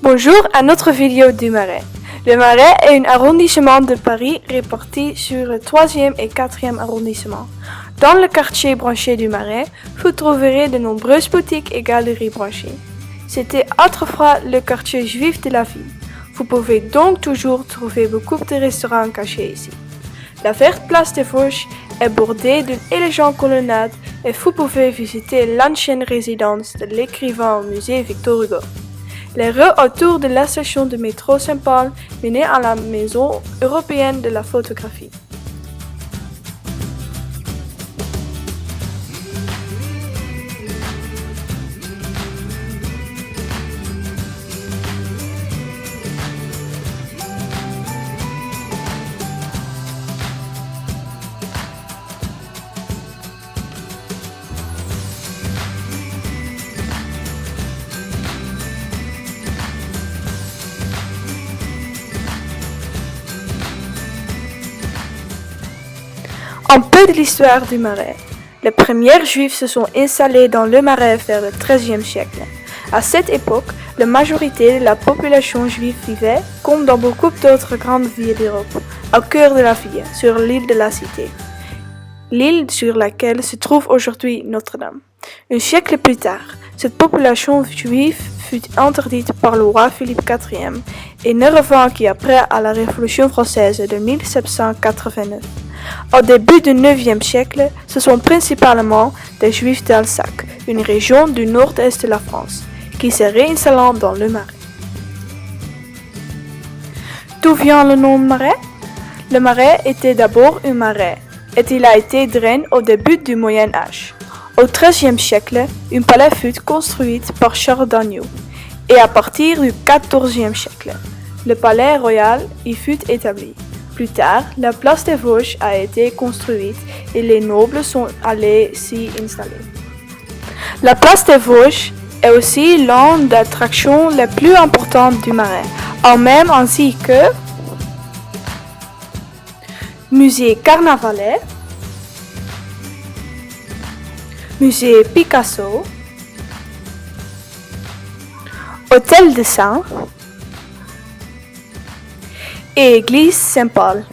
Bonjour à notre vidéo du Marais. Le Marais est un arrondissement de Paris réparti sur le 3e et 4e arrondissement. Dans le quartier branché du Marais, vous trouverez de nombreuses boutiques et galeries branchées. C'était autrefois le quartier juif de la ville. Vous pouvez donc toujours trouver beaucoup de restaurants cachés ici. La verte place des Vosges est bordée d'une élégante colonnade et vous pouvez visiter l'ancienne résidence de l'écrivain au musée Victor Hugo. Les rues autour de la station de métro Saint-Paul menaient à la Maison européenne de la photographie. Un peu de l'histoire du Marais. Les premiers Juifs se sont installés dans le Marais vers le XIIIe siècle. À cette époque, la majorité de la population juive vivait, comme dans beaucoup d'autres grandes villes d'Europe, au cœur de la ville, sur l'île de la Cité. L'île sur laquelle se trouve aujourd'hui Notre-Dame. Un siècle plus tard, cette population juive fut interdite par le roi Philippe IV et ne revint qu'après à la Révolution française de 1789. Au début du IXe siècle, ce sont principalement des Juifs d'Alsace, une région du nord-est de la France, qui se réinstallant dans le Marais. D'où vient le nom Marais? Le Marais était d'abord un marais, et il a été drain au début du Moyen Âge. Au XIIIe siècle, un palais fut construit par Charles d'Anjou, et à partir du XIVe siècle, le palais royal y fut établi. Plus tard, la place des Vosges a été construite et les nobles sont allés s'y installer. La place des Vosges est aussi l'une des attractions les plus importantes du Marais, en même ainsi que musée Carnavalet, musée Picasso, hôtel de Saint et église Saint-Paul.